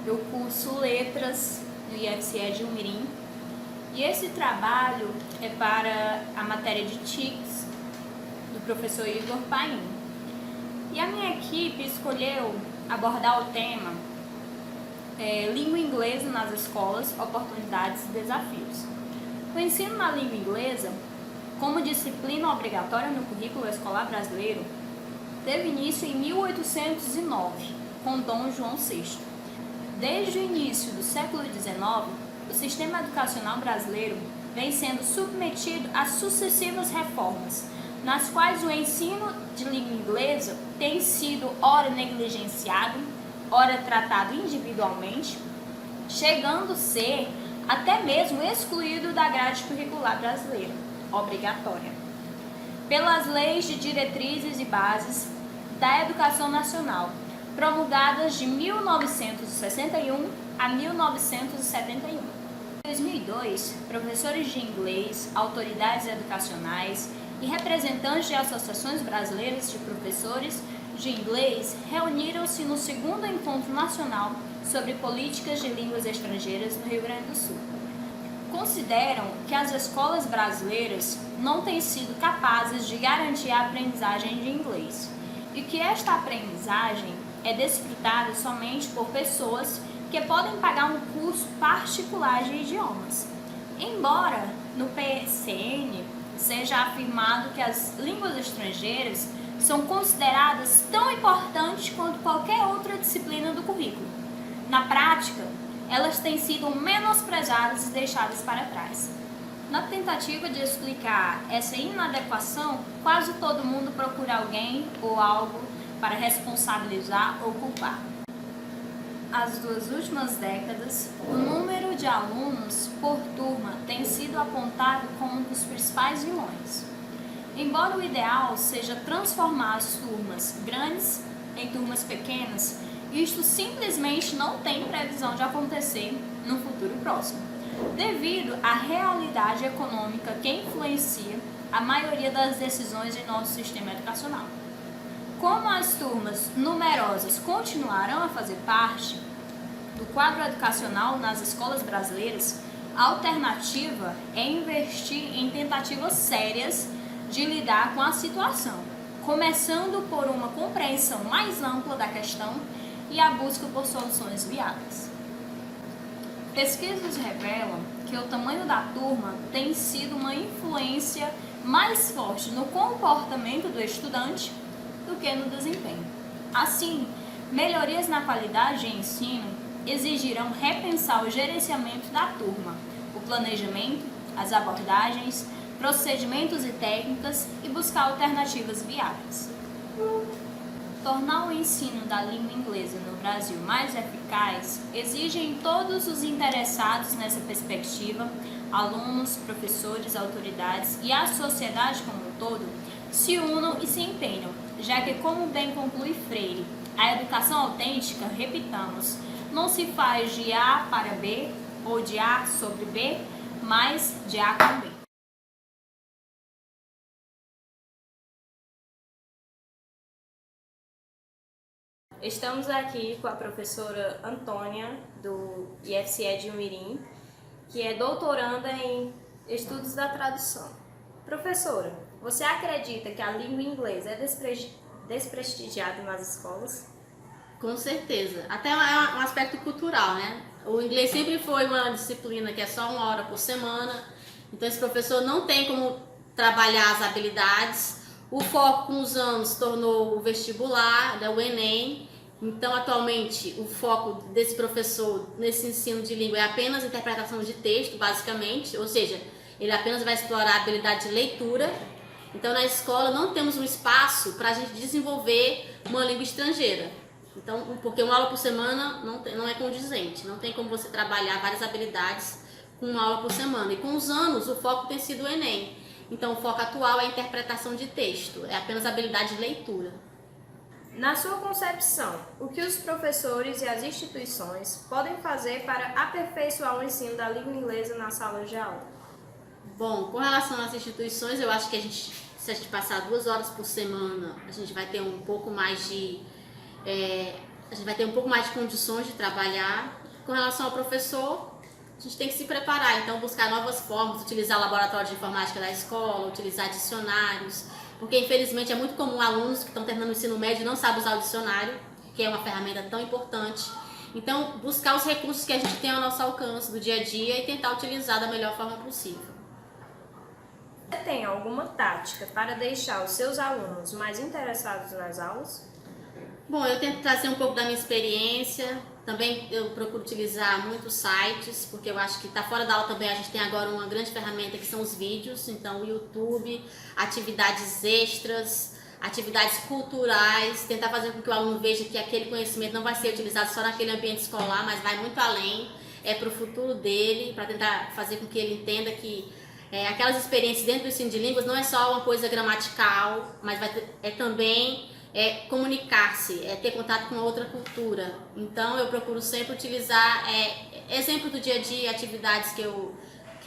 Eu curso Letras no IFCE de Umirim e esse trabalho é para a matéria de TICs do professor Igor Paim. E a minha equipe escolheu abordar o tema Língua Inglesa nas Escolas, Oportunidades e Desafios. O ensino na língua inglesa, como disciplina obrigatória no currículo escolar brasileiro, teve início em 1809, com Dom João VI. Desde o início do século XIX, o sistema educacional brasileiro vem sendo submetido a sucessivas reformas, nas quais o ensino de língua inglesa tem sido ora negligenciado, ora tratado individualmente, chegando a ser até mesmo excluído da grade curricular brasileira, obrigatória, pelas leis de diretrizes e bases da educação nacional, promulgadas de 1961 a 1971. Em 2002, professores de inglês, autoridades educacionais e representantes de associações brasileiras de professores de inglês reuniram-se no segundo encontro nacional sobre políticas de línguas estrangeiras no Rio Grande do Sul. Consideram que as escolas brasileiras não têm sido capazes de garantir a aprendizagem de inglês e que esta aprendizagem é desfrutada somente por pessoas que podem pagar um curso particular de idiomas. Embora no PCN seja afirmado que as línguas estrangeiras são consideradas tão importantes quanto qualquer outra disciplina do currículo, na prática, elas têm sido menosprezadas e deixadas para trás. Na tentativa de explicar essa inadequação, quase todo mundo procura alguém ou algo para responsabilizar ou culpar. As 2 últimas décadas, o número de alunos por turma tem sido apontado como um dos principais vilões. Embora o ideal seja transformar as turmas grandes em turmas pequenas, isto simplesmente não tem previsão de acontecer no futuro próximo, devido à realidade econômica que influencia a maioria das decisões em nosso sistema educacional. Como as turmas numerosas continuarão a fazer parte do quadro educacional nas escolas brasileiras, a alternativa é investir em tentativas sérias de lidar com a situação, começando por uma compreensão mais ampla da questão e a busca por soluções viáveis. Pesquisas revelam que o tamanho da turma tem sido uma influência mais forte no comportamento do estudante do que no desempenho. Assim, melhorias na qualidade de ensino exigirão repensar o gerenciamento da turma, o planejamento, as abordagens, procedimentos e técnicas e buscar alternativas viáveis. Tornar o ensino da língua inglesa no Brasil mais eficaz exige em todos os interessados nessa perspectiva, alunos, professores, autoridades e a sociedade como um todo, se unam e se empenham, já que, como bem conclui Freire, a educação autêntica, repitamos, não se faz de A para B ou de A sobre B, mas de A com B. Estamos aqui com a professora Antônia, do IFCE de Umirim, que é doutoranda em estudos da tradução. Professora, você acredita que a língua inglesa é desprestigiada nas escolas? Com certeza. Até é um aspecto cultural, né? O inglês sempre foi uma disciplina que é só 1 hora por semana, então esse professor não tem como trabalhar as habilidades. O foco com os anos se tornou o vestibular, o Enem. Então, atualmente, o foco desse professor nesse ensino de língua é apenas interpretação de texto, basicamente, ou seja, ele apenas vai explorar a habilidade de leitura. Então, na escola não temos um espaço para a gente desenvolver uma língua estrangeira. Então, porque 1 aula por semana não é condizente, não tem como você trabalhar várias habilidades com 1 aula por semana. E com os anos, o foco tem sido o Enem. Então, o foco atual é a interpretação de texto, é apenas a habilidade de leitura. Na sua concepção, o que os professores e as instituições podem fazer para aperfeiçoar o ensino da língua inglesa na sala de aula? Bom, com relação às instituições, eu acho que se a gente passar 2 horas por semana, a gente vai ter um pouco mais de a gente vai ter um pouco mais de condições de trabalhar. Com relação ao professor, a gente tem que se preparar, então buscar novas formas, utilizar o laboratório de informática da escola, utilizar dicionários, porque infelizmente é muito comum alunos que estão terminando o ensino médio e não sabem usar o dicionário, que é uma ferramenta tão importante. Então, buscar os recursos que a gente tem ao nosso alcance do dia a dia e tentar utilizar da melhor forma possível. Você tem alguma tática para deixar os seus alunos mais interessados nas aulas? Bom, eu tento trazer um pouco da minha experiência, também eu procuro utilizar muitos sites, porque eu acho que está fora da aula também, a gente tem agora uma grande ferramenta que são os vídeos, então o YouTube, atividades extras, atividades culturais, tentar fazer com que o aluno veja que aquele conhecimento não vai ser utilizado só naquele ambiente escolar, mas vai muito além, é para o futuro dele, para tentar fazer com que ele entenda que aquelas experiências dentro do ensino de línguas não é só uma coisa gramatical, mas também comunicar-se, ter contato com outra cultura. Então eu procuro sempre utilizar exemplo do dia a dia, atividades que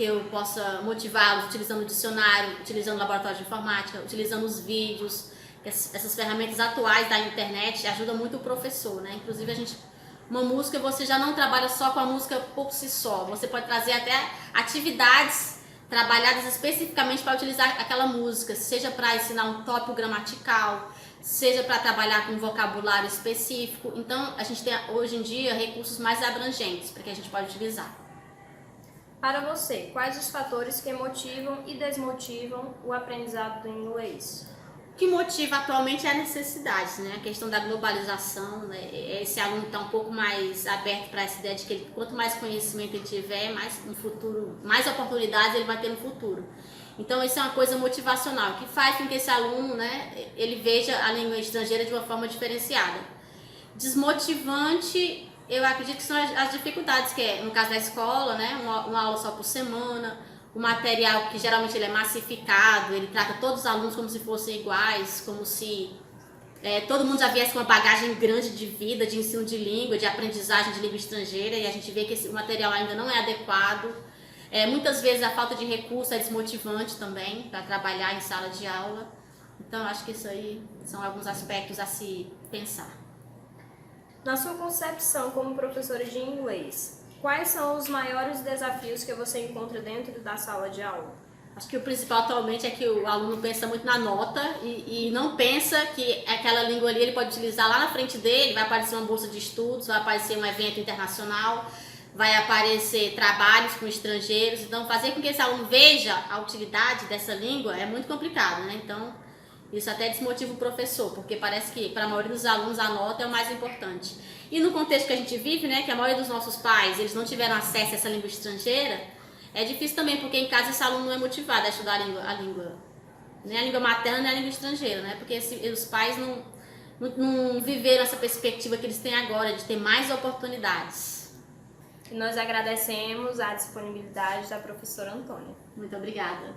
eu possa motivá-los, utilizando o dicionário, utilizando o laboratório de informática, utilizando os vídeos. Essas ferramentas atuais da internet ajudam muito o professor, né? Inclusive uma música, você já não trabalha só com a música por si só, você pode trazer até atividades trabalhadas especificamente para utilizar aquela música, seja para ensinar um tópico gramatical, seja para trabalhar com um vocabulário específico. Então, a gente tem hoje em dia recursos mais abrangentes para que a gente pode utilizar. Para você, quais os fatores que motivam e desmotivam o aprendizado do inglês? O que motiva atualmente é a necessidade, né? A questão da globalização, né? Esse aluno está um pouco mais aberto para essa ideia de que quanto mais conhecimento ele tiver, mais oportunidades ele vai ter no futuro. Então isso é uma coisa motivacional, que faz com que esse aluno, né, ele veja a língua estrangeira de uma forma diferenciada. Desmotivante, eu acredito que são as dificuldades, que é, no caso da escola, né, uma aula só por semana, o material que geralmente ele é massificado, ele trata todos os alunos como se fossem iguais, como se todo mundo já viesse com uma bagagem grande de vida, de ensino de língua, de aprendizagem de língua estrangeira, e a gente vê que o material ainda não é adequado. Muitas vezes a falta de recurso é desmotivante também para trabalhar em sala de aula. Então eu acho que isso aí são alguns aspectos a se pensar. Na sua concepção como professora de inglês, quais são os maiores desafios que você encontra dentro da sala de aula? Acho que o principal atualmente é que o aluno pensa muito na nota e não pensa que aquela língua ali ele pode utilizar lá na frente dele, vai aparecer uma bolsa de estudos, vai aparecer um evento internacional, vai aparecer trabalhos com estrangeiros. Então fazer com que esse aluno veja a utilidade dessa língua é muito complicado, né? Então isso até desmotiva o professor, porque parece que para a maioria dos alunos a nota é o mais importante. E no contexto que a gente vive, né, que a maioria dos nossos pais eles não tiveram acesso a essa língua estrangeira, é difícil também, porque em casa esse aluno não é motivado a estudar a língua, nem a língua materna nem a língua estrangeira, né? Porque os pais não viveram essa perspectiva que eles têm agora de ter mais oportunidades. E nós agradecemos a disponibilidade da professora Antônia. Muito obrigada.